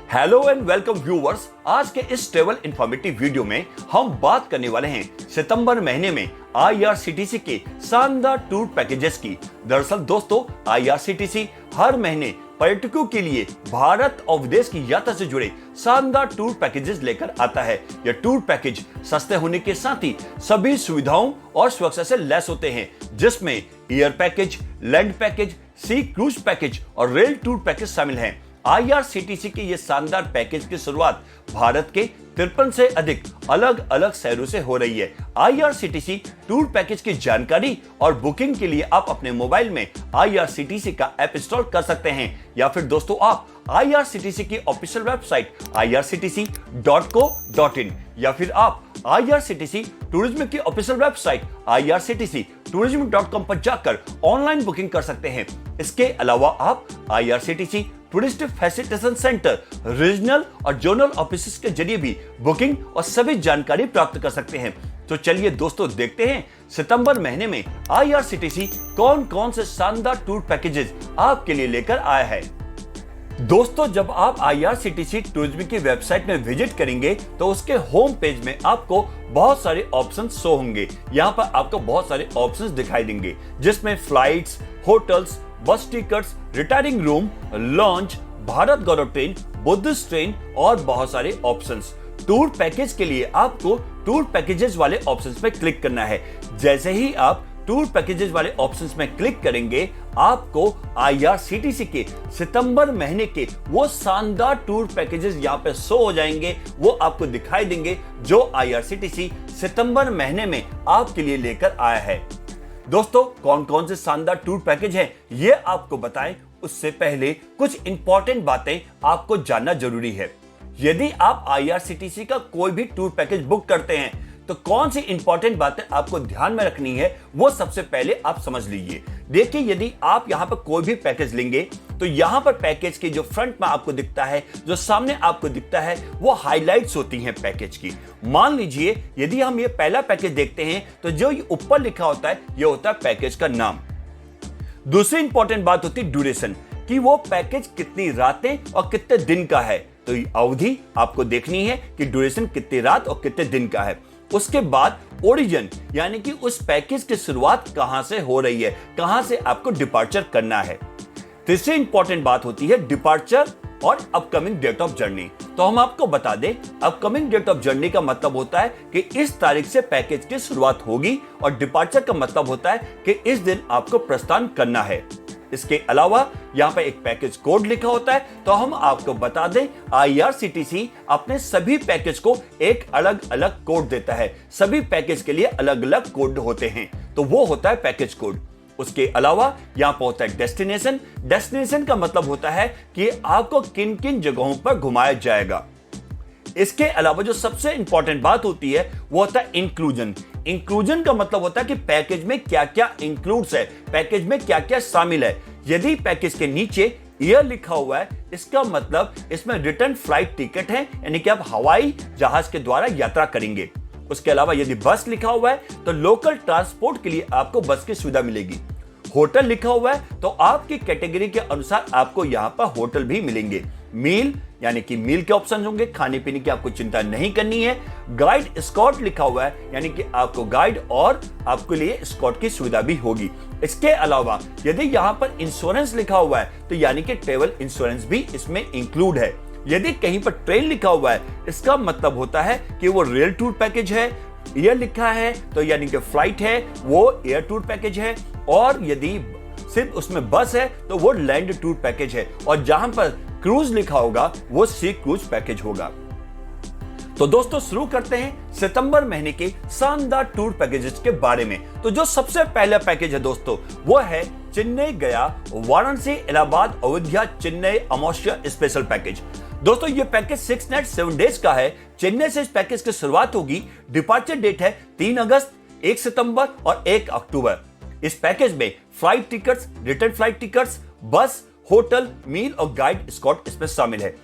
Hello and welcome viewers. आज के इस ट्रेवल इंफॉर्मेटिव वीडियो में हम बात करने वाले हैं सितंबर महीने में आईआरसीटीसी के शानदार टूर पैकेजेस की। दरअसल दोस्तों, आईआरसीटीसी हर महीने पर्यटकों के लिए भारत और विदेश की यात्रा से जुड़े शानदार टूर पैकेजेस लेकर आता है। यह टूर पैकेज सस्ते होने के साथ ही सभी सुविधाओं और सुरक्षा से लैस होते हैं, जिसमें एयर पैकेज, लैंड पैकेज, सी क्रूज पैकेज और रेल टूर पैकेज शामिल हैं। आईआरसीटीसी के ये शानदार पैकेज की शुरुआत भारत के 53 से अधिक अलग अलग शहरों से हो रही है। आईआरसीटीसी टूर पैकेज की जानकारी और बुकिंग के लिए आप अपने मोबाइल में आईआरसीटीसी का ऐप इंस्टॉल कर सकते हैं, या फिर दोस्तों आप आईआरसीटीसी की ऑफिशियल वेबसाइट irctc.co.in या फिर आप आईआरसीटीसी टूरिज्म की ऑफिशियल वेबसाइट irctctourism.com पर जाकर ऑनलाइन बुकिंग कर सकते हैं। इसके अलावा आप IRCTC tourist facilitation centre, regional और जोनल ऑफिस के जरिए भी बुकिंग और सभी जानकारी प्राप्त कर सकते हैं। तो चलिए दोस्तों, देखते हैं सितंबर महीने में आईआरसीटीसी कौन कौन से शानदार टूर पैकेजेस आपके लिए लेकर आया है। दोस्तों, जब आप आईआरसीटीसी टूरिज्म की वेबसाइट में विजिट करेंगे तो उसके होम पेज में आपको बहुत सारे ऑप्शंस शो होंगे। यहाँ पर आपको बहुत सारे ऑप्शंस दिखाई देंगे, जिसमें flights, hotels, bus tickets, retiring room, lounge, Bharat Gaurav train, Buddhist train और बहुत सारे ऑप्शंस। टूर पैकेज के लिए आपको टूर पैकेजेस वाले ऑप्शंस पे क्लिक करना है। जैसे ही आप टूर पैकेजेस वाले ऑप्शंस में क्लिक करेंगे, आपको आईआरसीटीसी के सितंबर महीने के वो शानदार टूर पैकेजेस यहाँ पे शो हो जाएंगे। वो आपको दिखाई देंगे जो आईआरसीटीसी सितंबर महीने में आपके लिए लेकर आया है। दोस्तों, कौन कौन से शानदार टूर पैकेज हैं ये आपको बताएं, उससे पहले कुछ इंपॉर्टेंट बातें आपको जानना जरूरी है। यदि आप आईआरसीटीसी का कोई भी टूर पैकेज बुक करते हैं तो कौन सी इंपॉर्टेंट बातें आपको ध्यान में रखनी है वो सबसे पहले आप समझ लीजिए। देखिए, यदि आप यहां पर कोई भी पैकेज लेंगे तो यहां पर पैकेज के जो फ्रंट में आपको दिखता है, जो सामने आपको दिखता है, वो हाइलाइट्स होती हैं पैकेज की। मान लीजिए यदि हम ये पहला पैकेज देखते हैं तो जो ये ऊपर लिखा होता है ये होता है पैकेज का नाम। दूसरी इंपॉर्टेंट बात होती है ड्यूरेशन, कि वो पैकेज कितनी रातें और कितने दिन का है। तो अवधि आपको देखनी है कि ड्यूरेशन कितनी रात और कितने दिन का है। उसके बाद ओरिजिन, यानी कि उस पैकेज की शुरुआत कहां से हो रही है, कहां से आपको डिपार्चर करना है। तीसरी इंपॉर्टेंट बात होती है डिपार्चर और अपकमिंग डेट ऑफ जर्नी। तो हम आपको बता दें, अपकमिंग डेट ऑफ जर्नी का मतलब होता है कि इस तारीख से पैकेज की शुरुआत होगी, और डिपार्चर का मतलब होता है कि इस दिन आपको प्रस्थान करना है। इसके अलावा यहाँ पे एक पैकेज कोड लिखा होता है। तो हम आपको बता दें, आईआरसीटीसी अपने सभी पैकेज को एक अलग अलग कोड देता है। सभी पैकेज के लिए अलग अलग कोड होते हैं, तो वो होता है पैकेज कोड। उसके अलावा यहाँ पर होता है डेस्टिनेशन। डेस्टिनेशन का मतलब होता है कि आपको किन किन जगहों पर घुमाया जाएगा। इसके अलावा जो सबसे इंपॉर्टेंट बात होती है वो होता है इंक्लूजन। इंक्लूजन का मतलब होता है कि पैकेज में क्या क्या इंक्लूड्स है, पैकेज में क्या क्या शामिल है। यदि पैकेज के नीचे एयर लिखा हुआ है, इसका मतलब इसमें रिटर्न फ्लाइट टिकट है, यानी कि आप हवाई जहाज के द्वारा यात्रा करेंगे। उसके अलावा यदि बस लिखा हुआ है तो लोकल ट्रांसपोर्ट के लिए आपको बस की सुविधा मिलेगी। होटल लिखा हुआ है तो आपकी कैटेगरी के अनुसार आपको यहाँ पर होटल भी मिलेंगे। मील, यानी कि मील के ऑप्शन होंगे, खाने पीने की आपको चिंता नहीं करनी है। गाइड एस्कॉर्ट लिखा हुआ है, यानी कि आपको गाइड और आपके लिए एस्कॉर्ट की सुविधा भी होगी। इसके अलावा यदि यहाँ पर इंश्योरेंस लिखा हुआ है तो यानी कि ट्रेवल इंश्योरेंस भी इसमें इंक्लूड है। यदि कहीं पर ट्रेन लिखा हुआ है, इसका मतलब होता है कि वो रेल टूर पैकेज है। एयर लिखा है तो यानी कि फ्लाइट है, वो एयर टूर पैकेज है। और यदि सिर्फ उसमें बस है तो वो लैंड टूर पैकेज है। और जहां पर क्रूज लिखा होगा वो सी क्रूज पैकेज होगा। तो दोस्तों, शुरू करते हैं सितंबर महीने के शानदार टूर पैकेजेस के बारे में। तो जो सबसे पहला पैकेज है दोस्तों, वो है चेन्नई गया वाराणसी इलाहाबाद अयोध्या चेन्नई अमावस्या स्पेशल पैकेज। दोस्तों, ये पैकेज 6 नाइट 7 डेज का है। चेन्नई से इस पैकेज की शुरुआत होगी। डिपार्चर डेट है 3 अगस्त, 1 सितंबर और 1 अक्टूबर। इस पैकेज में flight tickets, return flight tickets, bus, hotel, मील और गाइड एस्कॉर्ट इसमें शामिल है।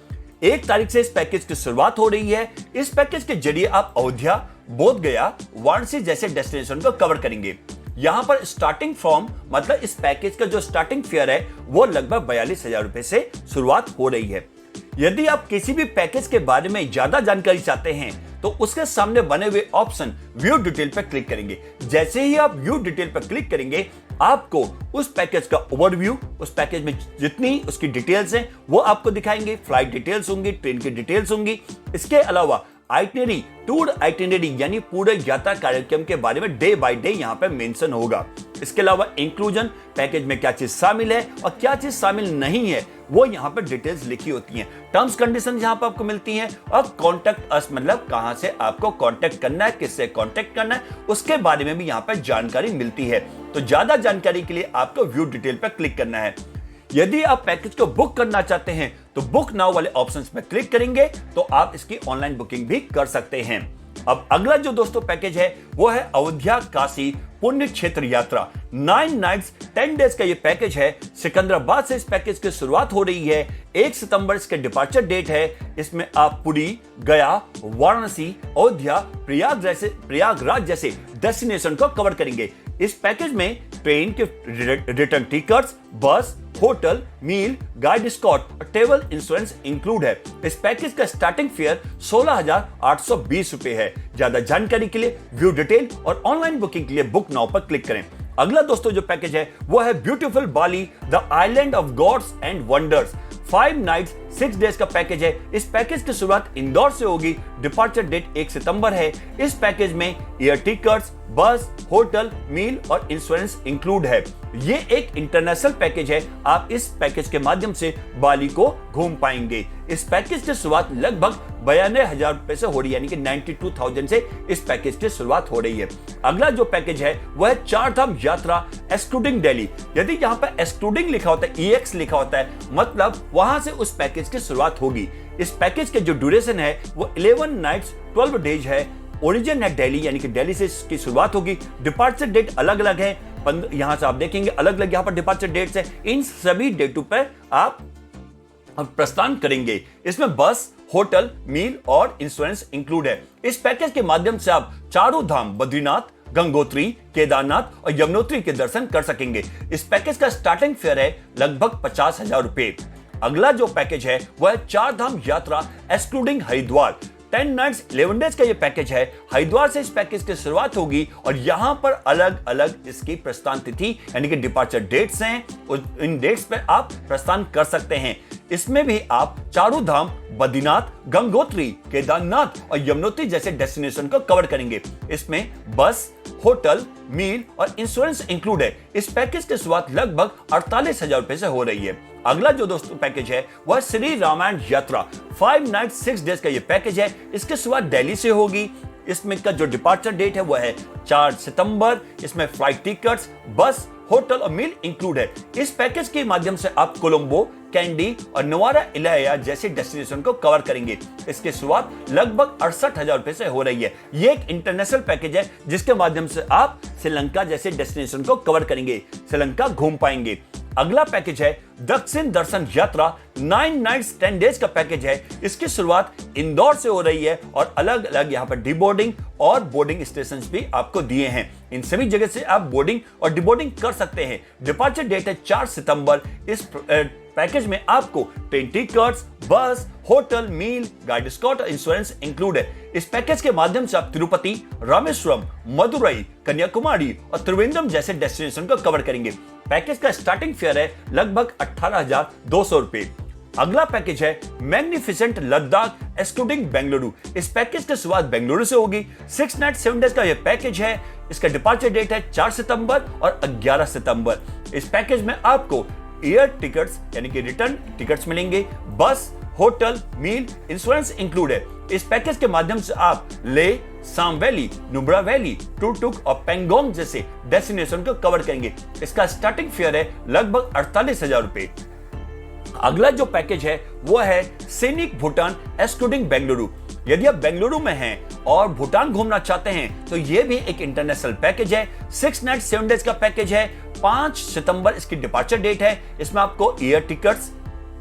1 तारीख से इस पैकेज की शुरुआत हो रही है। इस पैकेज के जरिए आप अयोध्या, बोध गया, वाराणसी जैसे डेस्टिनेशन को कवर करेंगे। यहाँ पर स्टार्टिंग फ्रॉम मतलब इस पैकेज का जो स्टार्टिंग फेयर है वो लगभग 42,000 रुपए से शुरुआत हो रही है। यदि आप किसी भी पैकेज के बारे में ज्यादा जानकारी चाहते हैं तो उसके सामने बने हुए ऑप्शन व्यू डिटेल पर क्लिक करेंगे। जैसे ही आप व्यू डिटेल पर क्लिक करेंगे आपको उस पैकेज का ओवरव्यू, उस पैकेज में जितनी उसकी डिटेल्स हैं वो आपको दिखाएंगे। फ्लाइट डिटेल्स होंगी, ट्रेन की डिटेल्स होंगी। इसके अलावा आइटिनरी, टूर आइटिनरी यानी पूरे यात्रा कार्यक्रम के बारे में डे बाय डे यहां पर मेंशन होगा। इसके अलावा इंक्लूजन, पैकेज में क्या चीज शामिल है और क्या चीज शामिल नहीं है वो यहां पर डिटेल्स लिखी होती हैं। टर्म्स कंडीशन यहां पर आपको मिलती हैं और कॉन्टेक्ट अस मतलब कहां से आपको कॉन्टेक्ट करना है, किससे कॉन्टेक्ट करना है, उसके बारे में भी यहां पर जानकारी मिलती है। तो ज्यादा जानकारी के लिए आपको व्यू डिटेल पर क्लिक करना है। यदि आप पैकेज को बुक करना चाहते हैं तो बुक नाउ वाले ऑप्शंस में क्लिक करेंगे तो आप इसकी ऑनलाइन बुकिंग भी कर सकते हैं। अब अगला जो दोस्तों पैकेज है वो है अयोध्या काशी पुण्य क्षेत्र यात्रा। 9 नाइट्स 10 डेज का ये पैकेज है। सिकंदराबाद से इस पैकेज की शुरुआत हो रही है। 1 सितंबर इसके डिपार्चर डेट है। इसमें आप पुरी, गया, वाराणसी, अयोध्या, प्रयागराज जैसे डेस्टिनेशन को कवर करेंगे। इस पैकेज में ट्रेन के return tickets, bus, hotel, meal, guide escort और ट्रेवल इंश्योरेंस इंक्लूड है। इस पैकेज का स्टार्टिंग फेयर 16,820 रुपए है। ज्यादा जानकारी के लिए व्यू डिटेल और ऑनलाइन बुकिंग के लिए बुक नाउ पर क्लिक करें। अगला दोस्तों जो पैकेज है वो है beautiful Bali, the island of gods and wonders. 5 nights 6 days का पैकेज है। इस पैकेज की शुरुआत इंदौर से होगी। डिपार्चर डेट 1 सितंबर है। इस पैकेज में एयर टिकट्स, बस, होटल, मील और इंश्योरेंस इंक्लूड है। ये एक इंटरनेशनल पैकेज है। आप इस पैकेज के माध्यम से बाली को घूम पाएंगे। इस पैकेज की शुरुआत लगभग 92,000 रुपए से हो रही है, यानी कि 92,000 से इस पैकेज की शुरुआत हो रही है। अगला जो पैकेज है वह है चार धाम यात्रा एक्सक्लूडिंग दिल्ली। यदि यहाँ पर एक्सक्लूडिंग लिखा होता है, EX लिखा होता है, मतलब वहां से उस पैकेज की शुरुआत होगी। इस पैकेज के जो ड्यूरेशन है वो 11 नाइट्स 12 डेज है। ओरिजिन है दिल्ली, यानी कि दिल्ली से इसकी शुरुआत होगी। डिपार्चर डेट अलग अलग है। यहां से आप देखेंगे अलग अलग यहां पर डिपार्चर डेट्स है। इन सभी डेटों पर आप प्रस्थान करेंगे। इसमें बस, होटल, मील और इंश्योरेंस इंक्लूड है। इस पैकेज के माध्यम से आप चारों धाम बद्रीनाथ, गंगोत्री, केदारनाथ और यमुनोत्री के दर्शन कर सकेंगे। इस पैकेज का स्टार्टिंग फेयर है लगभग 50,000 रुपए। अगला जो पैकेज है वह है चार धाम यात्रा एक्सक्लूडिंग हरिद्वार। 10 नाइट्स 11 डेज का ये पैकेज है। हरिद्वार से इस पैकेज की शुरुआत होगी और यहां पर अलग अलग इसकी प्रस्थान तिथि यानी कि डिपार्चर डेट्स हैं। इन डेट्स पे आप प्रस्थान कर सकते हैं। इसमें भी आप चारों धाम बद्रीनाथ, गंगोत्री, केदारनाथ और यमुनोत्री जैसे डेस्टिनेशन को कवर करेंगे। इसमें बस, होटल, मील और इंश्योरेंस इंक्लूड है। इस पैकेज की शुरुआत लगभग 48,000 रुपए से हो रही है। अगला जो दोस्तों पैकेज है वह श्री रामायण यात्रा। 5 नाइट 6 डेज का ये पैकेज है। इसकी शुरुआत दिल्ली से होगी। इसमें का जो डिपार्चर डेट है वह है 4 सितंबर। इसमें फ्लाइट टिकट्स, बस, होटल और मील इंक्लूड है। इस पैकेज के माध्यम से आप कोलंबो, कैंडी और नवारा इलाया जैसे डेस्टिनेशन को कवर करेंगे। इसकी शुरुआत लगभग 68,000 रुपए से हो रही है। ये एक इंटरनेशनल पैकेज है जिसके माध्यम से आप श्रीलंका जैसे डेस्टिनेशन को कवर करेंगे, श्रीलंका घूम पाएंगे। अगला पैकेज है दक्षिण दर्शन यात्रा। 9 नाइट्स 10 डेज का पैकेज है। इसकी शुरुआत इंदौर से हो रही है और अलग अलग यहाँ पर डिबोर्डिंग और बोर्डिंग स्टेशन भी आपको दिए हैं। इन सभी जगह से आप बोर्डिंग और डिबोर्डिंग कर सकते हैं। डिपार्चर डेट है 4 सितंबर। इस पैकेज में आपको train tickets, bus, hotel, meal, guide escort और इंश्योरेंस इंक्लूड है। इस पैकेज के माध्यम से आप तिरुपति, रामेश्वरम, मदुरई, कन्याकुमारी और त्रिवेंद्रम जैसे डेस्टिनेशन को कवर करेंगे। पैकेज का स्टार्टिंग फेयर है लगभग 18,200 रुपए। अगला पैकेज है मैग्निफिसेंट लद्दाख एक्सक्लूडिंग बेंगलुरु। इस पैकेज की शुरुआत बेंगलुरु से होगी। 6 नाइट 7 डेज का यह पैकेज है। इसका डिपार्चर डेट है 4 सितंबर और 11 सितंबर। इस पैकेज में आपको एयर टिकट्स यानी कि रिटर्न टिकट्स मिलेंगे। बस, होटल, मील, इंश्योरेंस इंक्लूड है। इस पैकेज के माध्यम से आप ले, साम वैली, नुब्रा वैली, टुकटुक और पेंगोंग जैसे डेस्टिनेशन को कवर करेंगे। इसका स्टार्टिंग फेयर है लगभग 48,000 रुपए। अगला जो पैकेज है वो है सैनिक भूटान एक्सक्लूडिंग बेंगलुरु। यदि आप बेंगलुरु में हैं और भूटान घूमना चाहते हैं तो यह भी एक इंटरनेशनल पैकेज है। 6 नाइट 7 डेज का पैकेज है। 5 सितंबर इसकी डिपार्चर डेट है। इसमें आपको air tickets,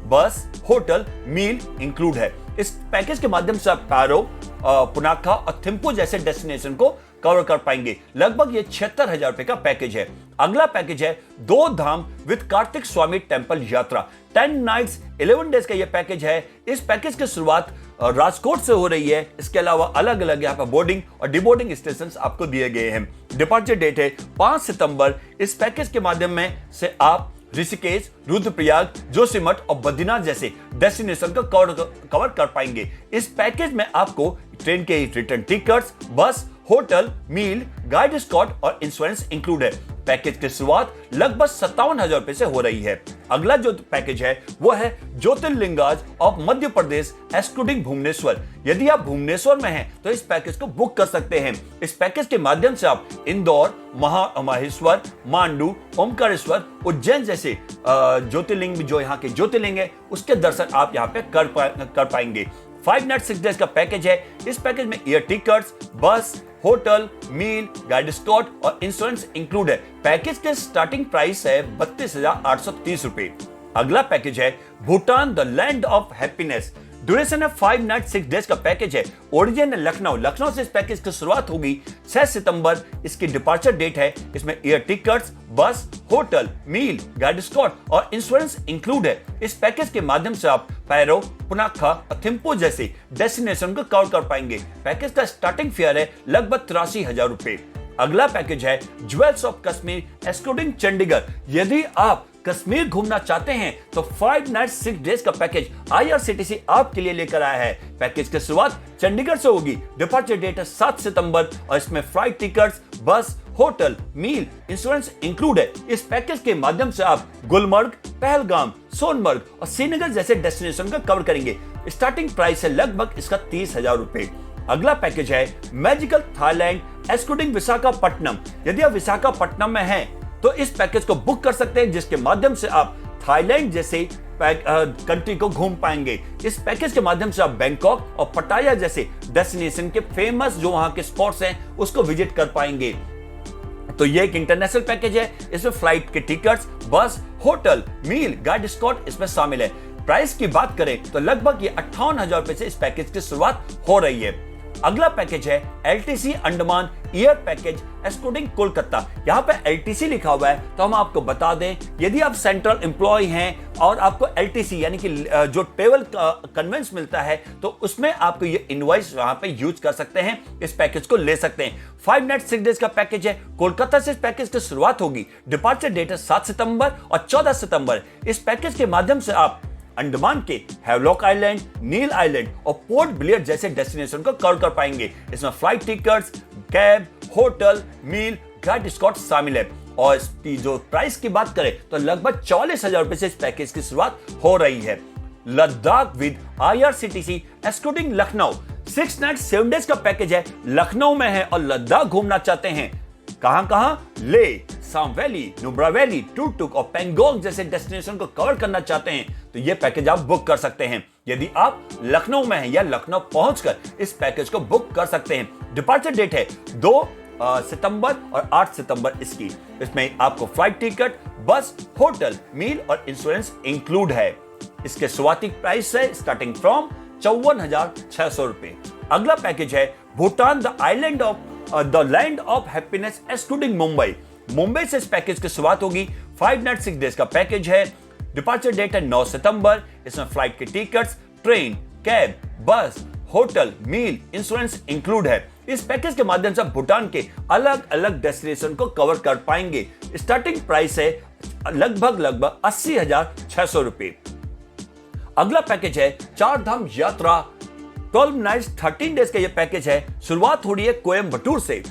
bus, hotel, meal include है। इस पैकेज के माध्यम से आप पारो, पुनाखा और थिम्पू जैसे डेस्टिनेशन को कवर कर पाएंगे। लगभग ये 76,000 रुपए का पैकेज है। अगला पैकेज है 2 धाम विद कार्तिक स्वामी टेम्पल यात्रा। 10 नाइट्स 11 डेज का ये पैकेज है। इस पैकेज की शुरुआत राजकोट से हो रही है। इसके अलावा अलग अलग यहाँ पर बोर्डिंग और डिबोर्डिंग स्टेशन आपको दिए गए हैं। डिपार्चर डेट है 5 सितंबर। इस पैकेज के माध्यम में से आप ऋषिकेश, रुद्रप्रयाग, जोशीमठ और बद्रीनाथ जैसे डेस्टिनेशन को कवर कर पाएंगे। इस पैकेज में आपको ट्रेन के return tickets, bus, hotel, meal, guide escort और इंश्योरेंस इंक्लूड है। पैकेज की शुरुआत लगभग 57,000 रुपए से हो रही है। अगला जो पैकेज है वो है ज्योतिर्लिंगाज ऑफ मध्य प्रदेश एक्सक्लूडिंग भुवनेश्वर। यदि आप भुवनेश्वर में हैं तो इस पैकेज को बुक कर सकते हैं। इस पैकेज के माध्यम से आप इंदौर, माहेश्वर, मांडू, ओमकारेश्वर, उज्जैन जैसे ज्योतिर्लिंग जो यहाँ के ज्योतिर्लिंग है उसके दर्शन आप यहाँ पे कर पाएंगे। 5 नाइट 6 डेज का पैकेज है। इस पैकेज में air tickets, bus, hotel, meal, guide escort और इंश्योरेंस इंक्लूड है। पैकेज के स्टार्टिंग प्राइस है 32,830 रुपए। अगला पैकेज है Bhutan the land of happiness. Duration है 5 नाइट 6 डेज का पैकेज है। ओरिजिन है लखनऊ से इस पैकेज की शुरुआत होगी 6 सितंबर। इसकी डिपार्चर डेट है। इसमें air tickets, bus, hotel, meal, guide escort और इंश्योरेंस इंक्लूड है। इस पैकेज के माध्यम से आप पैरो, पुनाखा और थिम्पू जैसे डेस्टिनेशन को कवर कर पाएंगे। पैकेज का स्टार्टिंग फेयर है लगभग 83,000 रुपए। अगला पैकेज है jewels of Kashmir excluding Chandigarh. यदि आप कश्मीर घूमना चाहते हैं तो 5 नाइट 6 डेज का पैकेज IRCTC आपके लिए लेकर आया है। पैकेज की शुरुआत चंडीगढ़ से होगी। डिपार्चर डेट है 7 सितंबर और इसमें फ्लाइट टिकट्स, बस, होटल, मील, इंश्योरेंस इंक्लूड है। इस पैकेज के माध्यम से आप गुलमर्ग, पहलगाम, सोनमर्ग और श्रीनगर जैसे डेस्टिनेशन को कवर करेंगे। स्टार्टिंग प्राइस है लगभग इसका 30,000 रुपए। अगला पैकेज है मैजिकल थाईलैंड एक्सक्लूडिंग विशाखापट्टनम। यदि आप विशाखापट्टनम में हैं तो इस पैकेज को बुक कर सकते हैं, जिसके माध्यम से आप थाईलैंड जैसे कंट्री को घूम पाएंगे। इस पैकेज के माध्यम से आप बैंकॉक और पटाया जैसे डेस्टिनेशन के फेमस जो वहां के स्पॉट्स हैं उसको विजिट कर पाएंगे। तो ये एक इंटरनेशनल पैकेज है। इसमें फ्लाइट के tickets, bus, hotel, meal, guide escort इसमें शामिल है। प्राइस की बात करें तो लगभग ये 58,000 रुपए से इस पैकेज की शुरुआत हो रही है। अगला पैकेज है LTC Andaman year package excluding Kolkata. यहाँ पे LTC लिखा हुआ है तो हम आपको बता दें, यदि आप सेंट्रल एम्प्लॉय हैं और आपको LTC यानी कि जो ट्रेवल कन्वेंस मिलता है तो उसमें आपको ये इनवॉइस वहां पे यूज कर सकते हैं। इस पैकेज को ले सकते हैं। 5 नाइट 6 डेज का पैकेज है। कोलकाता से इस पैकेज की शुरुआत होगी। डिपार्चर डेट है 7 सितंबर और 14 सितंबर। इस पैकेज के माध्यम से आप अंडमान के हैवलॉक आइलैंड, नील आइलैंड और पोर्ट ब्लेयर जैसे डेस्टिनेशन को कवर कर पाएंगे। इसमें flight tickets, cab, hotel, meal, guide escort शामिल है। और इसकी जो प्राइस की बात करें तो लगभग 44,000 रुपए से इस पैकेज की शुरुआत हो रही है। Ladakh with IRCTC excluding Lucknow 6 night 7 days का पैकेज है। लखनऊ में है और लद्दाख घूमना चाहते हैं। कहां ले, साम वैली, नुब्रा वैली, टुकटुक और पेंगोंग जैसे डेस्टिनेशन को कवर करना चाहते हैं तो यह पैकेज आप बुक कर सकते हैं। यदि आप लखनऊ में हैं या लखनऊ पहुंचकर इस पैकेज को बुक कर सकते हैं। डिपार्चर डेट है 2 सितंबर और 8 सितंबर इसकी। इसमें आपको फ्लाइट टिकट, बस, होटल, मील और इंश्योरेंस इंक्लूड है। इसके शुरुआती प्राइस है स्टार्टिंग फ्रॉम 54,600 रुपए। अगला पैकेज है Bhutan the land of happiness excluding Mumbai. Mumbai से इस पैकेज की शुरुआत होगी। 5 नाइट 6 डेज का पैकेज है। डिपार्चर डेट है 9 सितंबर। इसमें फ्लाइट के टिकट्स, ट्रेन, कैब, बस, होटल, मील, इंश्योरेंस इंक्लूड है। इस पैकेज के माध्यम से आप भूटान के अलग अलग डेस्टिनेशन को कवर कर पाएंगे। स्टार्टिंग प्राइस है लगभग 80,600 रुपए। अगला पैकेज है 4 धाम यात्रा 12 नाइट्स 13 डेज का यह पैकेज है। शुरुआत हो रही है कोयम्बटूर से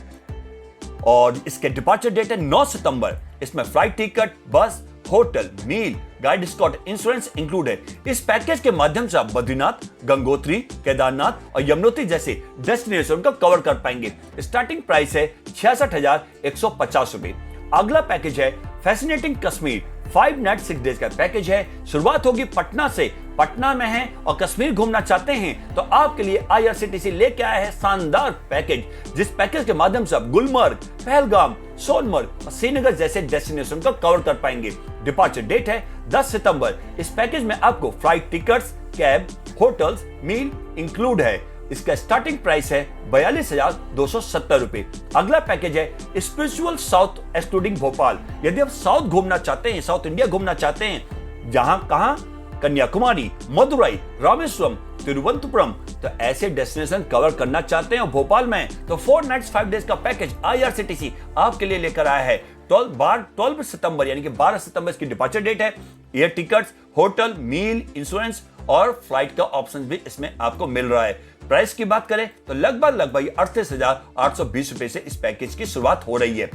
और इसके डिपार्चर डेट है 9 सितंबर। इसमें flight ticket, bus, hotel, meal, guide Scott, insurance include है। इस पैकेज के माध्यम से आप बद्रीनाथ, गंगोत्री, केदारनाथ और यमुनोत्री जैसे डेस्टिनेशन को कवर कर पाएंगे। स्टार्टिंग प्राइस है 66,150 रुपए। अगला पैकेज है फैसिनेटिंग कश्मीर 5 नाइट 6 डेज का पैकेज है। शुरुआत होगी पटना से। पटना में हैं और कश्मीर घूमना चाहते हैं तो आपके लिए IRCTC लेके आया है शानदार पैकेज, जिस पैकेज के माध्यम से आप गुलमर्ग, पहलगाम, सोनमर्ग और श्रीनगर जैसे डेस्टिनेशन को कवर कर पाएंगे। डिपार्चर डेट है 10 सितंबर। इस पैकेज में आपको फ्लाइट टिकट्स, कैब, होटल्स, मील इंक्लूड है। इसका स्टार्टिंग प्राइस है 42,270 रुपए। अगला पैकेज है स्पिरिचुअल साउथ एक्सक्लूडिंग भोपाल। यदि आप साउथ घूमना चाहते हैं, साउथ इंडिया घूमना चाहते हैं, जहां कहां कन्याकुमारी, मदुरई, रामेश्वरम, तिरुवनंतपुरम, तो ऐसे डेस्टिनेशन कवर करना चाहते हैं भोपाल में, तो 4 नाइट्स 5 डेज का पैकेज IRCTC आपके लिए लेकर आया है। 12 सितंबर यानी कि 12 सितंबर इसकी डिपार्चर डेट है। एयर टिकट्स, होटल, मील, इंश्योरेंस और फ्लाइट का ऑप्शन भी इसमें आपको मिल रहा है। प्राइस की बात करें तो लगभग 38,820 रुपए से इस पैकेज की शुरुआत हो रही है।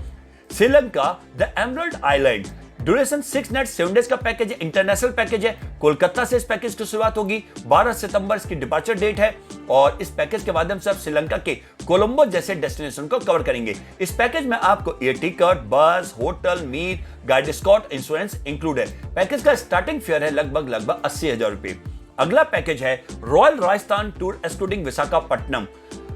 Sri Lanka the emerald island, duration 6 night 7 days का पैकेज है, इंटरनेशनल पैकेज है। कोलकाता से इस पैकेज की शुरुआत होगी। 12 सितंबर इसकी डिपार्चर डेट है और इस पैकेज के माध्यम से आप श्रीलंका के कोलंबो जैसे डेस्टिनेशन को कवर करेंगे। इस पैकेज में आपको air ticket, bus, hotel, meal, guide Scott, insurance include है। पैकेज का स्टार्टिंग फेयर है लगभग 80,000 रुपए। अगला पैकेज है royal Rajasthan tour excluding Visakhapatnam.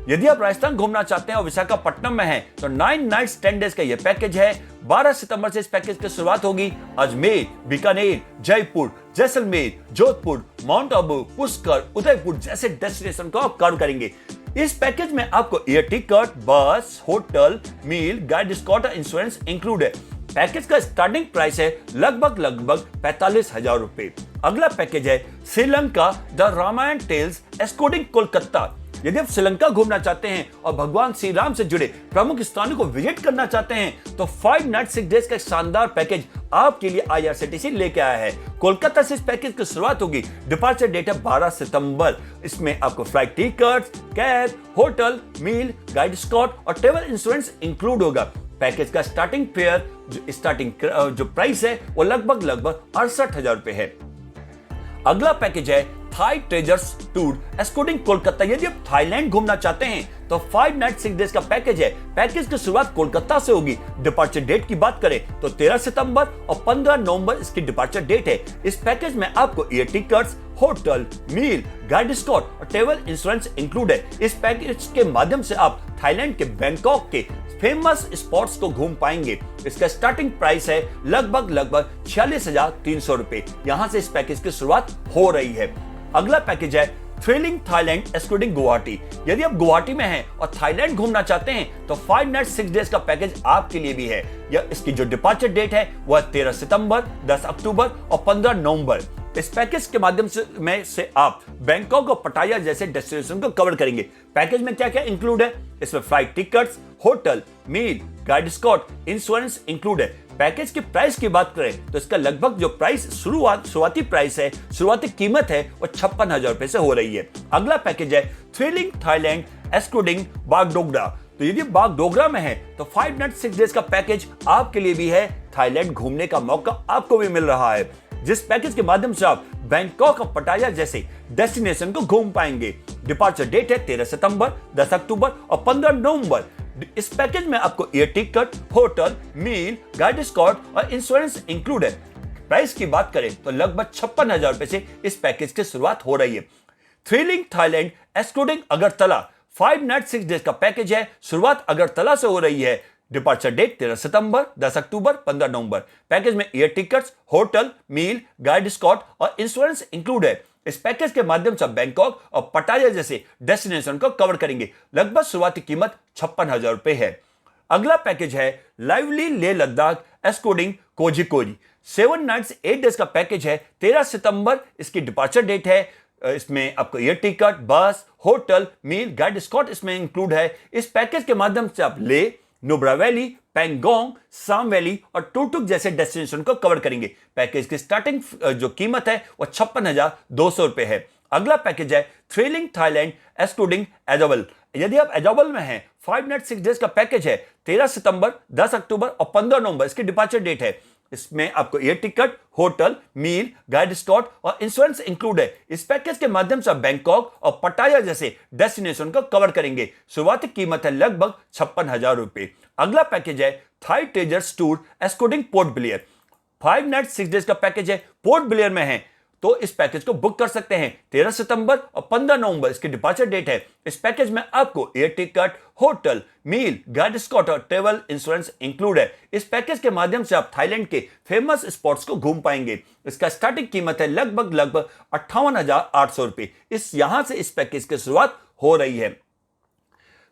यदि आप राजस्थान घूमना चाहते हैं और विशाखापट्टनम में हैं, तो 9 नाइट्स 10 डेज का यह पैकेज है। 12 सितंबर से इस पैकेज की शुरुआत होगी। अजमेर, बीकानेर, जयपुर, जैसलमेर, जोधपुर, माउंट आबू, पुष्कर, उदयपुर जैसे डेस्टिनेशन को आप कवर करेंगे। इस पैकेज में आपको air ticket, bus, hotel, meal, guide escort और इंश्योरेंस इंक्लूड है। पैकेज का स्टार्टिंग प्राइस है लगभग 45,000 रुपए। अगला पैकेज है Sri Lanka the Ramayana tales excluding Kolkata. यदि आप श्रीलंका घूमना चाहते हैं और भगवान श्री राम से जुड़े प्रमुख स्थानों को विजिट करना चाहते हैं, तो 5 नाइट 6 डेज का शानदार पैकेज आपके लिए IRCTC लेके आया है। कोलकाता से इस पैकेज की शुरुआत होगी। डिपार्चर डेट है 12 सितंबर। इसमें आपको flight tickets, cab, hotel, meal, guide escort और ट्रैवल इंश्योरेंस इंक्लूड होगा। पैकेज का स्टार्टिंग फेयर जो प्राइस है वो लगभग 68,000 रुपए है। अगला पैकेज है Thai treasures tour excluding Kolkata. यदि आप थाईलैंड घूमना चाहते हैं तो 5 नाइट 6 डेज का पैकेज है। पैकेज की शुरुआत कोलकाता से होगी। डिपार्चर डेट की बात करें तो 13 सितंबर और 15 नवंबर इसकी डिपार्चर डेट है। इस पैकेज में आपको air tickets, hotel, meal, guide escort और ट्रैवल इंश्योरेंस इंक्लूड है। इस पैकेज के माध्यम से आप थाईलैंड के बैंकॉक के फेमस स्पॉट्स को घूम पाएंगे। इसका स्टार्टिंग प्राइस है लगभग 46,300 रुपए। यहां से इस पैकेज की शुरुआत हो रही है। अगला पैकेज है थ्रिलिंग थाईलैंड एक्सक्लूडिंग गुवाहाटी। यदि आप गुवाहाटी में हैं और थाईलैंड घूमना चाहते हैं तो 5 नाइट 6 डेज का पैकेज आपके लिए भी है। यह इसकी जो डिपार्चर डेट है वह 13 सितंबर, 10 अक्टूबर और 15 नवंबर। इस पैकेज के माध्यम से आप बैंकॉक और पटाया जैसे डेस्टिनेशन को कवर करेंगे। पैकेज में क्या क्या इंक्लूड है? इसमें flight tickets, hotel, meal, guide Scott, insurance include है। पैकेज की प्राइस की बात करें तो इसका लगभग जो प्राइस शुरुआती प्राइस है, शुरुआती कीमत है वो 56,000 रुपए से हो रही है। अगला पैकेज है थ्रिलिंग थाईलैंड एक्सक्लूडिंग बागडोगरा। तो यदि बागडोगरा में है तो 5 नाइट 6 डेज का पैकेज आपके लिए भी है। थाईलैंड घूमने का मौका आपको भी मिल रहा है, जिस पैकेज के माध्यम से आप बैंकॉक और पटाया जैसे डेस्टिनेशन को घूम पाएंगे। डिपार्चर डेट है 13 सितंबर, 10 अक्टूबर और 15 नवंबर। इस पैकेज में आपको air ticket, hotel, meal, guide escort और इंश्योरेंस इंक्लूड है। प्राइस की बात करें तो लगभग 56,000 रुपए से इस पैकेज की शुरुआत हो रही है। Thrilling Thailand excluding Agartala 5 night 6 days का पैकेज है। शुरुआत अगरतला से हो रही है। डिपार्चर डेट 13 सितंबर, 10 अक्टूबर, 15 नवंबर। पैकेज में air tickets, hotel, meal, guide escort और इंश्योरेंस इंक्लूड है। इस पैकेज के माध्यम से बैंकॉक और पटाया जैसे डेस्टिनेशन को कवर करेंगे। लगभग शुरुआती कीमत 56,000 रुपए है। अगला पैकेज है lively Leh Ladakh excluding Kozhikode. 7 nights 8 days का पैकेज है। 13 सितंबर इसकी डिपार्चर डेट है। इसमें आपको air ticket, bus, hotel, meal, guide escort इसमें इंक्लूड है। इस पैकेज के माध्यम से आप लेह, नुब्रा वैली, पैंगोंग, साम वैली और टुकटुक जैसे डेस्टिनेशन को कवर करेंगे। पैकेज की स्टार्टिंग जो कीमत है वह 56,200 रुपए है। अगला पैकेज है थ्रिलिंग थाईलैंड एक्सक्लूडिंग एजोबल। यदि आप एजोबल में हैं, 5 नाइट 6 डेज का पैकेज है। 13 सितंबर, 10 अक्टूबर और 15 नवंबर इसकी डिपार्चर डेट है। इसमें आपको air ticket, hotel, meal, guide escort और इंश्योरेंस इंक्लूड है। इस पैकेज के माध्यम से बैंकॉक और पटाया जैसे डेस्टिनेशन को कवर करेंगे। शुरुआती कीमत है लगभग 56,000 रुपए। अगला पैकेज है Thai treasures tour excluding Port Blair. 5 night 6 days का पैकेज है। पोर्ट ब्लेयर में है तो इस पैकेज को बुक कर सकते हैं। 13 सितंबर और 15 नवंबर इसकी डिपार्चर डेट है। इस पैकेज में आपको air ticket, hotel, meal, guide escort और ट्रैवल इंश्योरेंस इंक्लूड है। इस पैकेज के माध्यम से आप थाईलैंड के फेमस स्पॉट्स को घूम पाएंगे। इसका स्टार्टिंग कीमत है लगभग 58,800 रुपए। यहां से इस पैकेज की शुरुआत हो रही है।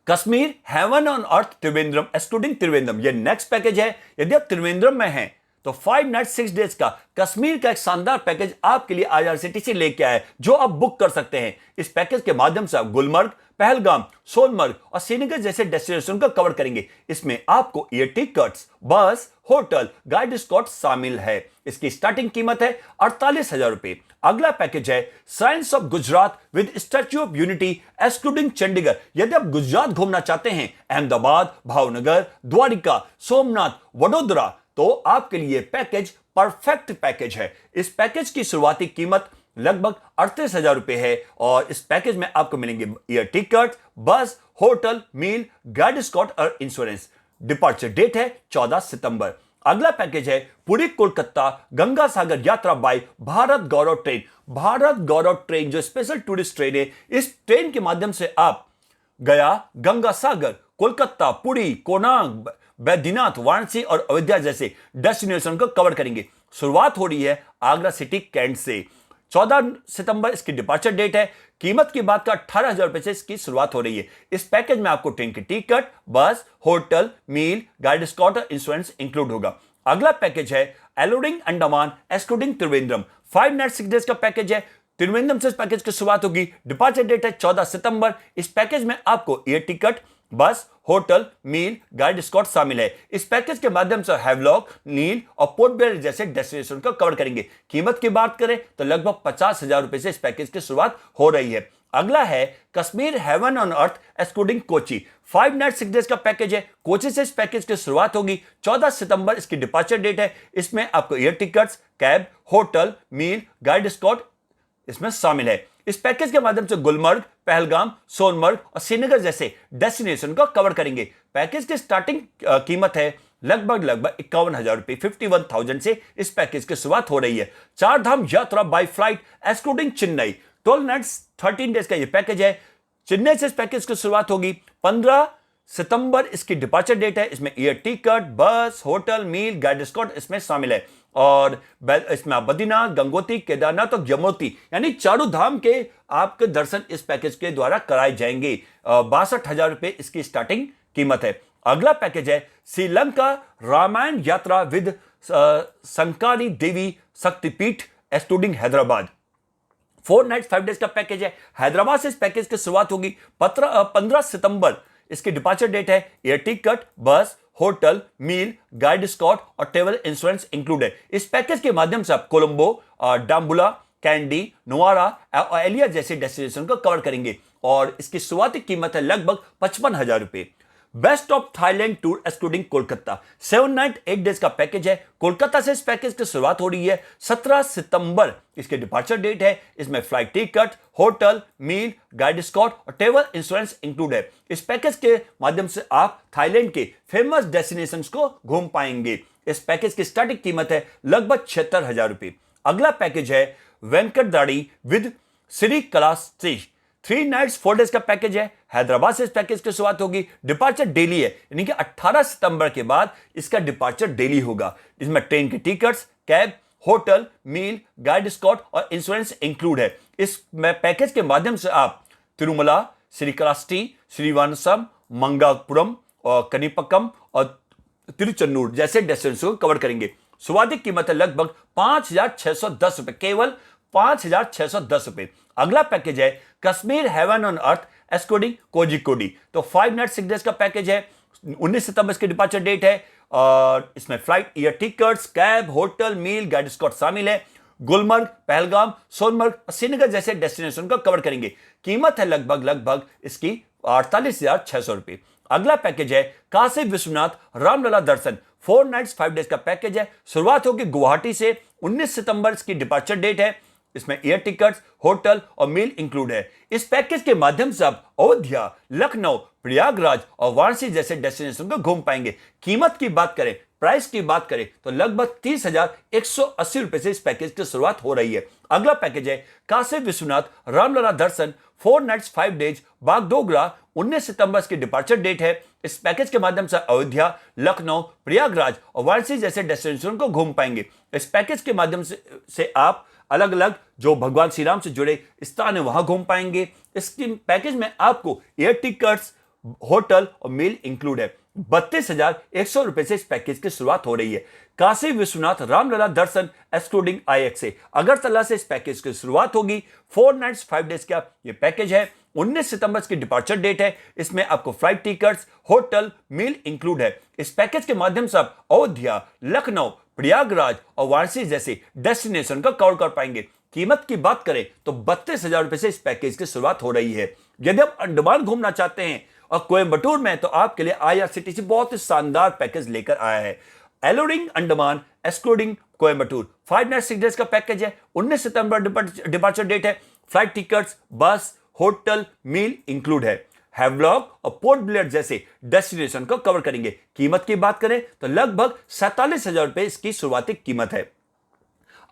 Kashmir heaven on earth Trivandrum excluding Trivandrum, ये नेक्स्ट पैकेज है। यदि आप त्रिवेंद्रम में हैं तो 5 नाइट 6 डेज का कश्मीर का एक शानदार पैकेज आपके लिए आईआरसीटीसी लेके आया है, जो आप बुक कर सकते हैं। इस पैकेज के माध्यम से आप गुलमर्ग, पहलगाम, सोनमर्ग और श्रीनगर जैसे डेस्टिनेशन को कवर करेंगे। इसमें आपको air tickets, bus, hotel, guide escort शामिल है। इसकी स्टार्टिंग कीमत है 48,000 रुपए। अगला पैकेज है science of Gujarat with statue of unity excluding Chandigarh. यदि आप गुजरात घूमना चाहते हैं, अहमदाबाद, भावनगर, द्वारिका, सोमनाथ, वडोदरा, तो आपके लिए पैकेज परफेक्ट पैकेज है। इस पैकेज की शुरुआती कीमत लगभग 38,000 रुपए है और इस पैकेज में आपको मिलेंगे air ticket, bus, hotel, meal, guide escort और इंश्योरेंस। डिपार्चर डेट है 14 सितंबर। अगला पैकेज है पुरी कोलकाता गंगा सागर यात्रा bye Bharat Gaurav train. Bharat Gaurav train जो स्पेशल टूरिस्ट ट्रेन है, इस ट्रेन के माध्यम से आप गया, गंगा सागर, कोलकाता, पुरी, कोणार्क, बैद्यनाथ, वाराणसी और अयोध्या जैसे डेस्टिनेशन को कवर करेंगे। शुरुआत हो रही है आगरा सिटी कैंट से। 14 सितंबर इसकी डिपार्चर डेट है। कीमत की बात का 18,000 रुपए से इसकी शुरुआत हो रही है। इस पैकेज में आपको ट्रेन की ticket, bus, hotel, meal, guide escort और इंश्योरेंस इंक्लूड होगा। अगला पैकेज है alluring Andaman excluding Trivandrum. 5 night 6 days का पैकेज है। त्रिवेंद्रम से इस पैकेज की शुरुआत होगी। डिपार्चर डेट है 14 सितंबर। इस पैकेज में आपको air ticket, bus, hotel, meal, guide escort शामिल है। इस पैकेज के माध्यम से हैवलॉक, नील और पोर्ट ब्लेयर जैसे डेस्टिनेशन को कवर करेंगे। कीमत की बात करें तो लगभग 50,000 रुपए से इस पैकेज की शुरुआत हो रही है। अगला है Kashmir heaven on earth excluding Kochi. 5 night 6 days का पैकेज है। कोची से इस पैकेज की शुरुआत होगी। 14 सितंबर इसकी डिपार्चर डेट है। इसमें आपको air tickets, cab, hotel, meal, guide escort इसमें शामिल है। इस पैकेज के माध्यम से गुलमर्ग, पहलगाम, सोनमर्ग और श्रीनगर जैसे डेस्टिनेशन को कवर करेंगे। पैकेज की स्टार्टिंग कीमत है लगभग 51,000 रुपए, 51,000 से इस पैकेज की शुरुआत हो रही है। चार धाम यात्रा by flight excluding Chennai. 12 nights 13 days का यह पैकेज है। चेन्नई से इस पैकेज की शुरुआत होगी। 15 सितंबर इसकी डिपार्चर डेट है। इसमें air ticket, bus, hotel, meal, guide escort इसमें शामिल है और इसमें आप बद्रीनाथ, गंगोत्री, केदारनाथ और यमुनोत्री यानी चारों धाम के आपके दर्शन इस पैकेज के द्वारा कराए जाएंगे। 62,000 रुपए इसकी स्टार्टिंग कीमत है। अगला पैकेज है श्रीलंका रामायण यात्रा विद संकारी देवी शक्तिपीठ एक्सक्लूडिंग हैदराबाद। 4 नाइट 5 डेज का पैकेज है। हैदराबाद से इस पैकेज की शुरुआत होगी। 15 सितंबर इसकी डिपार्चर डेट है। Air ticket, bus, hotel, meal, guide escort और ट्रेवल इंश्योरेंस इंक्लूड है। इस पैकेज के माध्यम से आप कोलंबो, डाम्बुला, कैंडी, नोवारा और एलिया जैसे डेस्टिनेशन को कवर करेंगे और इसकी शुरुआती कीमत है लगभग 55,000 रुपए। Best of Thailand tour excluding Kolkata. 7 night 8 days का पैकेज है। कोलकाता से इस पैकेज की शुरुआत हो रही है। 17 सितंबर इसके डिपार्चर डेट है। इसमें flight ticket, hotel, meal, guide escort और ट्रेवल इंश्योरेंस इंक्लूड है। इस पैकेज के माध्यम से आप थाईलैंड के फेमस डेस्टिनेशंस को घूम पाएंगे। इस पैकेज की स्टार्टिंग कीमत है लगभग 76,000 रुपए। अगला पैकेज है Venkatadri with Shri Kalahasti. 3 nights 4 days का पैकेज है। हैदराबाद से इस पैकेज की शुरुआत होगी। डिपार्चर दिल्ली है यानी कि 18 सितंबर के बाद इसका डिपार्चर दिल्ली होगा। इसमें ट्रेन के tickets, cab, hotel, meal, guide escort और इंश्योरेंस इंक्लूड है। इस पैकेज के माध्यम से आप तिरुमला, श्रीकालाहस्ती, श्रीवानसम, मंगापुरम और कनिपक्कम और तिरुचन्नूर जैसे डेस्टिनेशन को कवर करेंगे। शुरुआती कीमत है लगभग 5,610 रुपए, केवल 5,610 रुपए। अगला पैकेज है Kashmir heaven on earth excluding Kozhikode. तो 5 नाइट 6 डेज का पैकेज है। 19 सितंबर इसकी डिपार्चर डेट है और इसमें flight, air tickets, cab, hotel, meal, guide escort शामिल है। गुलमर्ग, पहलगाम, सोनमर्ग और श्रीनगर जैसे डेस्टिनेशन को कवर करेंगे। कीमत है लगभग इसकी 48,600 रुपए। अगला पैकेज है काशी विश्वनाथ रामलला दर्शन। 4 नाइट्स 5 डेज का पैकेज है। शुरुआत होगी गुवाहाटी से। 19 सितंबर इसकी डिपार्चर डेट है। इसमें एयर टिकट्स, होटल और मील इंक्लूड है। इस पैकेज के माध्यम से आप अयोध्या, लखनऊ, प्रयागराज और वाराणसी जैसे डेस्टिनेशन को घूम पाएंगे। कीमत की बात करें, प्राइस की बात करें तो लगभग 30,180 रुपए से इस पैकेज की शुरुआत हो रही है। अगला पैकेज है काशी विश्वनाथ रामलला दर्शन। 4 नाइट्स 5 डेज बागडोगरा। 19 सितंबर इसकी डिपार्चर डेट है। इस पैकेज के माध्यम से अयोध्या, लखनऊ, प्रयागराज और वाराणसी जैसे डेस्टिनेशन को घूम पाएंगे। इस पैकेज के माध्यम से आप अलग अलग जो भगवान श्री राम से जुड़े स्थान है वहां घूम पाएंगे। इस पैकेज में आपको एयर टिकट्स, होटल और मील इंक्लूड है। 32,100 रुपए से इस पैकेज की शुरुआत हो रही है। काशी विश्वनाथ रामलला दर्शन एक्सक्लूडिंग IX से अगरतला से इस पैकेज की शुरुआत होगी। 4 नाइट्स 5 डेज का ये पैकेज है। 19 सितंबर की डिपार्चर डेट है। इसमें आपको flight tickets, hotel, meal include है। इस पैकेज के माध्यम से आप अयोध्या, लखनऊ, प्रयागराज और वाराणसी जैसे डेस्टिनेशन का कवर कर पाएंगे। कीमत की बात करें तो 32,000 रुपए से इस पैकेज की शुरुआत हो रही है। यदि आप अंडमान घूमना चाहते हैं और कोयम्बटूर में, तो आपके लिए IRCTC बहुत ही शानदार पैकेज लेकर आया है। Alluring Andaman excluding Coimbatore 5 night 6 days का पैकेज है। 19 सितंबर डिपार्चर डेट है। Flight tickets, bus, hotel, meal include है। हैवलॉक और पोर्ट ब्लेयर जैसे डेस्टिनेशन को कवर करेंगे। कीमत की बात करें तो लगभग 47,000 रुपए इसकी शुरुआती कीमत है।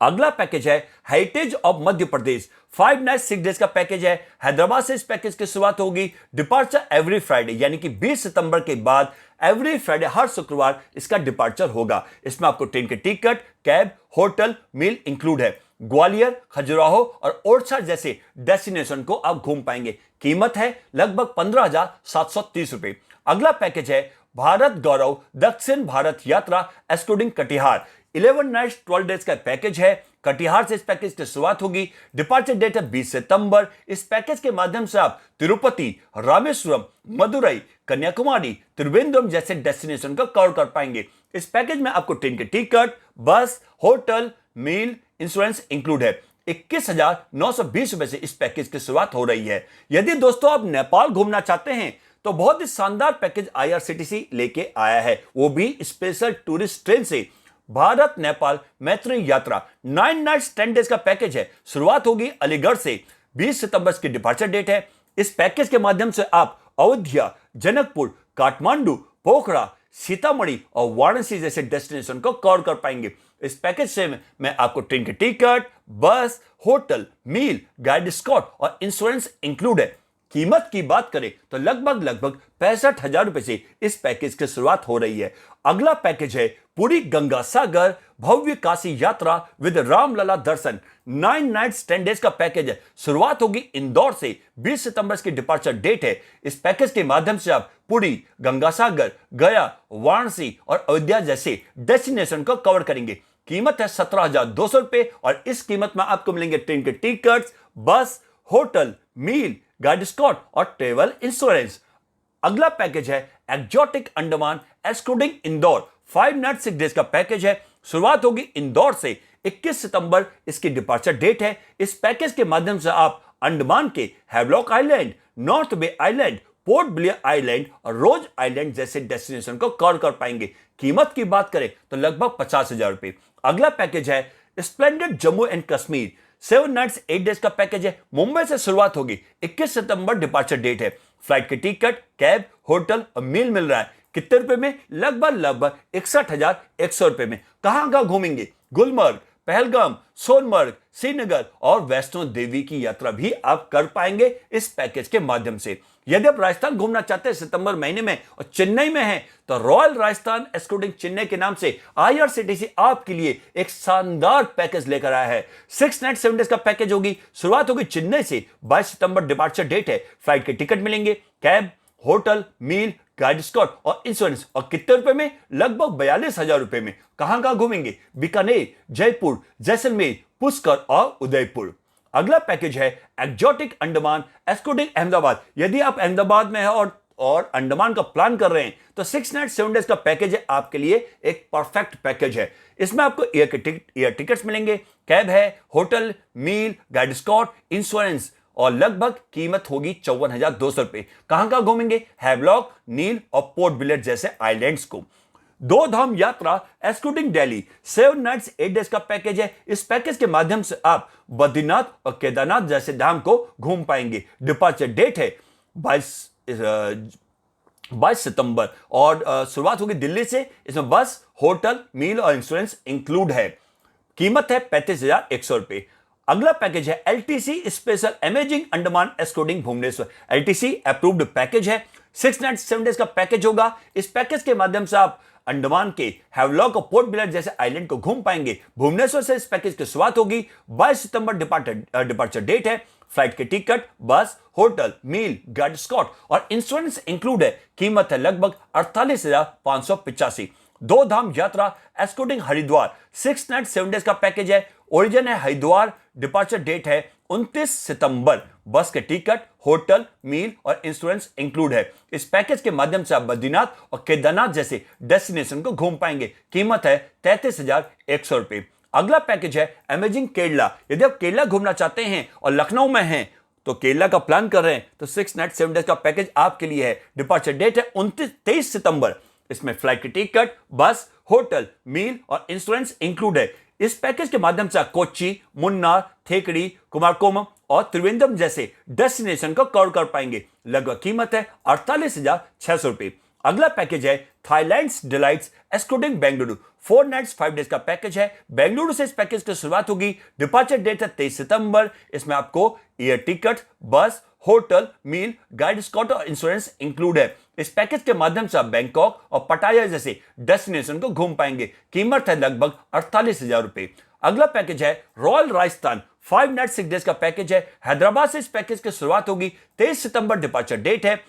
अगला पैकेज है heritage of Madhya Pradesh. 5 night 6 days का पैकेज है। हैदराबाद से इस पैकेज की शुरुआत होगी। डिपार्चर एवरी फ्राइडे यानी कि 20 सितंबर के बाद एवरी फ्राइडे हर शुक्रवार इसका डिपार्चर होगा। इसमें आपको ट्रेन के ticket, cab, hotel, meal include है। ग्वालियर, खजुराहो और ओरछा जैसे डेस्टिनेशन को आप घूम पाएंगे। कीमत है लगभग 15,730 रुपए। अगला पैकेज है भारत गौरव दक्षिण भारत यात्रा एक्सक्लूडिंग कटिहार। 11 नाइट्स 12 डेज का पैकेज है। कटिहार से इस पैकेज की शुरुआत होगी। डिपार्चर डेट है 20 सितंबर। इस पैकेज के माध्यम से आप तिरुपति, रामेश्वरम, मदुरई, कन्याकुमारी, त्रिवेंद्रम जैसे डेस्टिनेशन को कवर कर पाएंगे। इस पैकेज में आपको ट्रेन के टिकट, बस, होटल, मील, इंश्योरेंस इंक्लूड है। 21,920 रुपए से इस पैकेज की शुरुआत हो रही है। यदि दोस्तों आप नेपाल घूमना चाहते हैं तो बहुत ही शानदार पैकेज IRCTC लेके आया है, वो भी स्पेशल टूरिस्ट ट्रेन से। भारत नेपाल मैत्री यात्रा 9 नाइट्स 10 डेज का पैकेज है। शुरुआत होगी अलीगढ़ से। 20 सितंबर की डिपार्चर डेट है। इस पैकेज के माध्यम से आप अयोध्या, जनकपुर, काठमांडू, पोखरा, सीतामढ़ी और वाराणसी जैसे डेस्टिनेशन को कवर कर पाएंगे। इस पैकेज से मैं आपको ट्रेन के ticket, bus, hotel, meal, guide escort और इंश्योरेंस इंक्लूड है। कीमत की बात करें तो लगभग 65,000 रुपए से इस पैकेज की शुरुआत हो रही है। अगला पैकेज है पूरी गंगा सागर भव्य काशी यात्रा विद रामलला दर्शन। 9 नाइट्स 10 डेज का पैकेज है। शुरुआत होगी इंदौर से। 20 सितंबर की डिपार्चर डेट है। इस पैकेज के माध्यम से आप पुरी, गंगा सागर, गया, वाराणसी और अयोध्या जैसे डेस्टिनेशन को कवर करेंगे। कीमत है 17,200 रुपए और इस कीमत में आपको मिलेंगे ट्रेन के tickets, bus, hotel, meal, guide escort और ट्रेवल इंश्योरेंस। अगला पैकेज है exotic Andaman excluding Indore. 5 night 6 days का पैकेज है। शुरुआत होगी इंदौर से। 21 सितंबर इसकी डिपार्चर डेट है। इस पैकेज के माध्यम से आप अंडमान के हैवलॉक आइलैंड, नॉर्थ बे आइलैंड, पोर्ट ब्लेयर आइलैंड और रोज आइलैंड जैसे डेस्टिनेशन को कवर कर पाएंगे। कीमत की बात करें तो लगभग 50,000 रुपए। अगला पैकेज है splendid Jammu and Kashmir. 7 nights 8 days का पैकेज है। मुंबई से शुरुआत होगी। 21 सितंबर डिपार्चर डेट है। फ्लाइट के टिकट, कैब, होटल और मील मिल रहा है। कितने रुपए में? लगभग 61,100 रुपए में। कहां घूमेंगे? गुलमर्ग, पहलगाम, सोनमर्ग, श्रीनगर और वैष्णो देवी की यात्रा भी आप कर पाएंगे इस पैकेज के माध्यम से। यदि आप राजस्थान घूमना चाहते हैं सितंबर महीने में और चेन्नई में हैं, तो रॉयल राजस्थान एक्सक्लूडिंग चेन्नई के नाम से IRCTC आपके लिए एक शानदार पैकेज लेकर आया है। 6 नाइट 7 डेज का पैकेज होगी। शुरुआत होगी चेन्नई से। 22 सितंबर डिपार्चर डेट है। फ्लाइट के टिकट मिलेंगे, cab, hotel, meal, guide escort और इंश्योरेंस। और कितने रुपए में? लगभग 42,000 रुपए में। कहां घूमेंगे? बीकानेर, जयपुर, जैसलमेर, पुष्कर और उदयपुर। अगला पैकेज है एक्जोटिक अंडमान एक्सक्लूडिंग अहमदाबाद। यदि आप अहमदाबाद में हैं और अंडमान का प्लान कर रहे हैं तो 6 नाइट 7 डेज का पैकेज है आपके लिए एक परफेक्ट पैकेज है। इसमें आपको एयर टिकट्स मिलेंगे, कैब है, hotel, meal, guide Scott, insurance और लगभग कीमत होगी 54,200 रुपए। कहां घूमेंगे? हैवलॉक, नील और पोर्ट ब्लेयर जैसे आइलैंड्स को। 2 धाम यात्रा एक्सक्लूडिंग दिल्ली 7 नाइट्स 8 डेज का पैकेज है। इस पैकेज के माध्यम से आप बद्रीनाथ और केदारनाथ जैसे धाम को घूम पाएंगे। डिपार्चर डेट है 22 सितंबर और शुरुआत होगी दिल्ली से। इसमें बस, होटल, मील और इंश्योरेंस इंक्लूड है। कीमत है 35,100 रुपए। अगला पैकेज है LTC special amazing Andaman excluding Bhubaneswar. LTC approved package है। 6 नाइट 7 डेज का पैकेज होगा। इस पैकेज के माध्यम से आप अंडमान के हैवलॉक और पोर्ट ब्लेयर जैसे आइलैंड को घूम पाएंगे। भुवनेश्वर से इस पैकेज की शुरुआत होगी। 22 सितंबर डिपार्चर डेट है। फ्लाइट के ticket, bus, hotel, meal, guide escort और इंश्योरेंस इंक्लूड है। कीमत है लगभग 48,585। 2 धाम यात्रा एस्कॉर्टिंग हरिद्वार 6 नाइट 7 डेज का पैकेज है। ओरिजिन है हरिद्वार। डिपार्चर डेट है 29 सितंबर। बस के टिकट, होटल, मील और इंश्योरेंस इंक्लूड है। इस पैकेज के माध्यम से आप बद्रीनाथ और केदारनाथ जैसे डेस्टिनेशन को घूम पाएंगे। कीमत है 33,100 रुपए। अगला पैकेज है अमेजिंग केरला। यदि आप केरला घूमना चाहते हैं और लखनऊ में हैं तो केरला का प्लान कर रहे हैं तो 6 नाइट 7 डेज का पैकेज आपके लिए है। डिपार्चर डेट है 23 सितंबर। इसमें फ्लाइट की टिकट, बस, होटल, मील और इंश्योरेंस इंक्लूड है। इस पैकेज के माध्यम से आप कोच्चि, मुन्नार, थेकड़ी, कुमारकोम और त्रिवेंद्रम जैसे डेस्टिनेशन को कवर कर पाएंगे। लगभग कीमत है 48,600 रुपए। अगला पैकेज है Thailand's delights excluding Bengaluru. 4 nights 5 days का पैकेज है। बेंगलुरु से इस पैकेज की शुरुआत होगी। डिपार्चर डेट है 23 सितंबर। इसमें आपको air ticket, bus, hotel, meal, guide escort और इंश्योरेंस इंक्लूड है। इस पैकेज के माध्यम से आप बैंकॉक और पटाया जैसे डेस्टिनेशन को घूम पाएंगे। कीमत है लगभग 48,000 रुपए। अगला पैकेज है रॉयल राजस्थान। 5 नाइट 6 डेज का पैकेज है। हैदराबाद से इस पैकेज की शुरुआत होगी। 23 सितंबर डिपार्चर डेट है।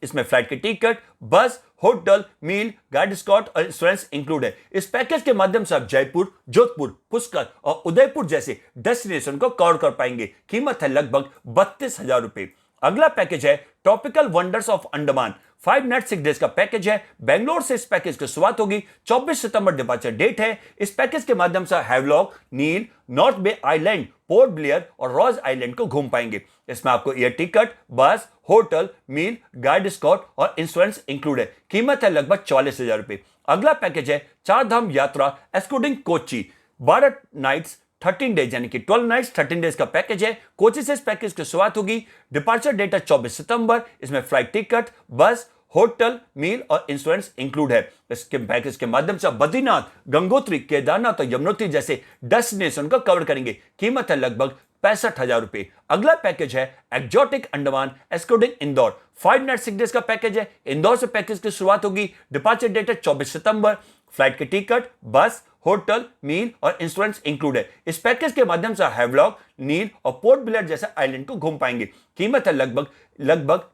इसमें फ्लाइट की ticket, bus, hotel, meal, guide escort और इंश्योरेंस इंक्लूड है। इस पैकेज के माध्यम से आप जयपुर, जोधपुर, पुष्कर और उदयपुर जैसे डेस्टिनेशन को कवर कर पाएंगे। कीमत है लगभग 32,000 रुपए। अगला पैकेज है tropical wonders of Andaman. 5 night 6 days का पैकेज है। बेंगलोर से इस पैकेज की शुरुआत होगी। 24 सितंबर डिपार्चर डेट है। इस पैकेज के माध्यम से हैवलॉक, नील, नॉर्थ बे आइलैंड, पोर्ट ब्लेयर और रॉज आइलैंड को घूम पाएंगे। इसमें आपको air ticket, bus, hotel, meal, guide escort और इंश्योरेंस इंक्लूड है। कीमत है लगभग 44,000 रुपए। अगला पैकेज है 4 धाम यात्रा एक्सक्लूडिंग कोच्चि। 12 नाइट्स 13 डेज यानी कि 12 नाइट्स 13 डेज का पैकेज है। कोच्चि से इस पैकेज की शुरुआत होगी। डिपार्चर डेट है 24 सितंबर। इसमें फ्लाइट टिकट, बस, होटल, मील और इंश्योरेंस इंक्लूड है। इसके पैकेज के माध्यम से बद्रीनाथ, गंगोत्री, केदारनाथ और यमुनोत्री जैसे डेस्टिनेशन को कवर करेंगे। कीमत है लगभग 65,000 रुपए। अगला पैकेज है exotic Andaman excluding Indore. 5 night 6 days का पैकेज है। इंदौर से पैकेज की शुरुआत होगी। डिपार्चर डेट है 24 सितंबर। फ्लाइट के टिकट, बस, होटल, मील और इंश्योरेंस इंक्लूड है। इस पैकेज के माध्यम से हैवलॉक, नील और पोर्ट ब्लेयर जैसे आइलैंड को घूम पाएंगे। कीमत है लगभग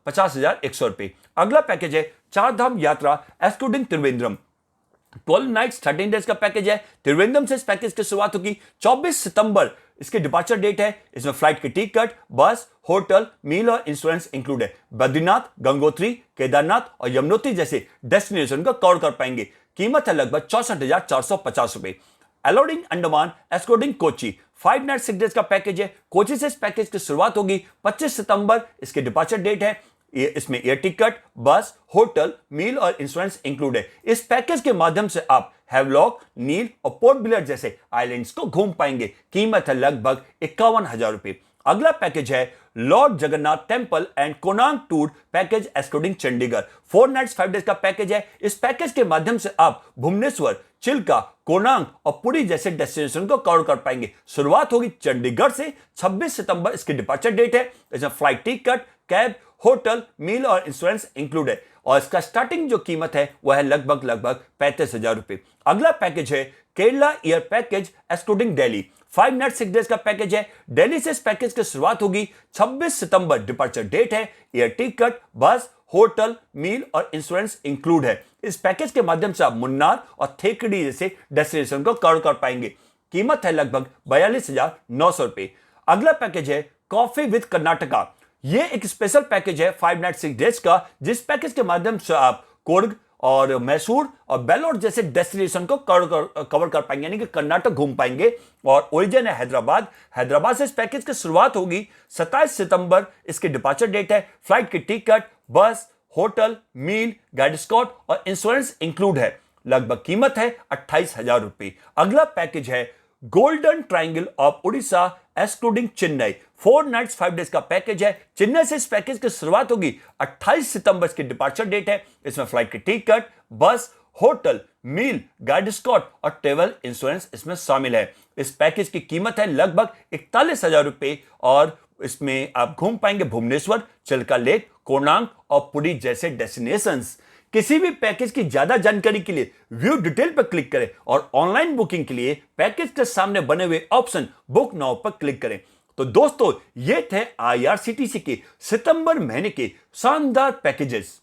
50,100 रुपए। अगला पैकेज है 4 धाम यात्रा एक्सक्लूडिंग त्रिवेंद्रम। 12 नाइट्स 13 डेज का पैकेज है। त्रिवेंद्रम से इस पैकेज की शुरुआत होगी। 24 सितंबर इसकी डिपार्चर डेट है। इसमें फ्लाइट की टिकट, बस, होटल, मील और इंश्योरेंस इंक्लूड है। बद्रीनाथ, गंगोत्री, केदारनाथ और यमुनोत्री जैसे डेस्टिनेशन को कवर कर पाएंगे। कीमत है लगभग 64,450 रुपए। Alluring Andaman excluding Kochi. 5 night 6 days का पैकेज है। कोच्चि से इस पैकेज की शुरुआत होगी। 25 सितंबर इसकी डिपार्चर डेट है। इसमें एयर टिकट, बस, होटल, मील और इंश्योरेंस इंक्लूड है। इस पैकेज के माध्यम से आप हैवलॉक, नील और पोर्ट ब्लेयर जैसे आइलैंड्स को घूम पाएंगे। कीमत है लगभग 51,000 रुपए। अगला पैकेज है lord Jagannath temple and Konark tour package excluding Chandigarh. 4 nights 5 days का पैकेज है। इस पैकेज के माध्यम से आप भुवनेश्वर, चिल्का, कोणार्क और पुरी जैसे डेस्टिनेशन को कवर कर पाएंगे। शुरुआत होगी चंडीगढ़ से। 26 सितंबर इसकी डिपार्चर डेट है। इसमें फ्लाइट टिकट, कैब, होटल, मील और इंश्योरेंस इंक्लूड है और इसका स्टार्टिंग जो कीमत है वह है लगभग 35,000 रुपए। अगला पैकेज है Kerala year package excluding Delhi. 5 night 6 days का पैकेज है। दिल्ली से इस पैकेज की शुरुआत होगी। 26 सितंबर डिपार्चर डेट है। एयर टिकट, बस, होटल, मील और इंश्योरेंस इंक्लूड है। इस पैकेज के माध्यम से आप मुन्नार और थेकड़ी जैसे डेस्टिनेशन को कवर कर पाएंगे। कीमत है लगभग 42,900 रुपए। अगला पैकेज है कॉफी विद कर्नाटका। यह एक स्पेशल पैकेज है 5 नाइट 6 डेज का, जिस पैकेज के माध्यम से आप कोर्ग और मैसूर और बेलोर जैसे डेस्टिनेशन को कवर कर पाएंगे यानी कि कर्नाटक घूम पाएंगे। और ओरिजिन है हैदराबाद। हैदराबाद से इस पैकेज की शुरुआत होगी। 27 सितंबर इसकी डिपार्चर डेट है। फ्लाइट की ticket, bus, hotel, meal, guide escort और इंश्योरेंस इंक्लूड है। लगभग कीमत है 28,000 रुपए। अगला पैकेज है golden triangle of Orissa excluding Chennai. 4 nights 5 days का पैकेज है। चेन्नई से इस पैकेज की शुरुआत होगी। 28 सितंबर की डिपार्चर डेट है। इसमें फ्लाइट की ticket, bus, hotel, meal, guide escort और ट्रेवल इंश्योरेंस इसमें शामिल है। इस पैकेज की कीमत है लगभग 41,000 रुपए और इसमें आप घूम पाएंगे भुवनेश्वर, चिल्का लेक, कोणार्क और पुरी जैसे डेस्टिनेशंस। किसी भी पैकेज की ज्यादा जानकारी के लिए व्यू डिटेल पर क्लिक करें और ऑनलाइन बुकिंग के लिए पैकेज के सामने बने हुए ऑप्शन बुक नाउ पर क्लिक करें। तो दोस्तों, ये थे आईआरसीटीसी के सितंबर महीने के शानदार पैकेजेस।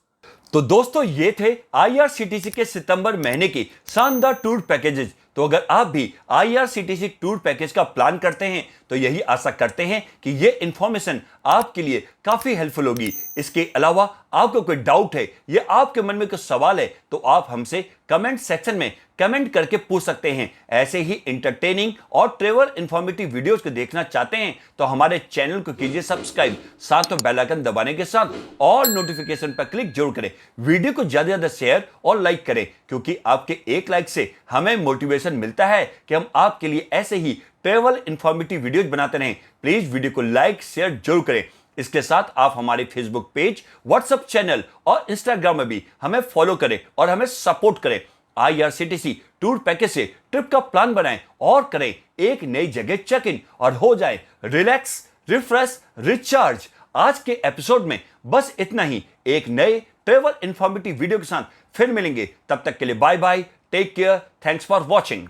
तो दोस्तों, ये थे आईआरसीटीसी के सितंबर महीने के शानदार टूर पैकेजेस। तो अगर आप भी आईआरसीटीसी टूर पैकेज का प्लान करते हैं तो यही आशा करते हैं कि ये इंफॉर्मेशन आपके लिए काफी हेल्पफुल होगी। इसके अलावा आपको कोई डाउट है या आपके मन में कोई सवाल है तो आप हमसे कमेंट सेक्शन में कमेंट करके पूछ सकते हैं। ऐसे ही इंटरटेनिंग और ट्रैवल इंफॉर्मेटिव वीडियोस को देखना चाहते हैं तो हमारे चैनल को कीजिए सब्सक्राइब, साथ में बेल आइकन दबाने के साथ और नोटिफिकेशन पर क्लिक जरूर करें। वीडियो को ज्यादा से ज्यादा शेयर और लाइक करें, क्योंकि आपके एक लाइक से हमें मोटिवेशन मिलता है कि हम आपके लिए ऐसे ही ट्रैवल इंफॉर्मेटिव वीडियोस बनाते रहें। प्लीज वीडियो को लाइक शेयर जरूर करें। इसके साथ आप हमारे फेसबुक पेज, व्हाट्सएप चैनल और इंस्टाग्राम में भी हमें फॉलो करें और हमें सपोर्ट करें। आईआरसीटीसी टूर पैकेज से ट्रिप का प्लान बनाएं और करें एक नई जगह चेक इन और हो जाए रिलैक्स, रिफ्रेश, रिचार्ज। आज के एपिसोड में बस इतना ही। एक नए ट्रैवल इंफॉर्मेटिव वीडियो के साथ फिर मिलेंगे। तब तक के लिए bye bye, take care, thanks for watching.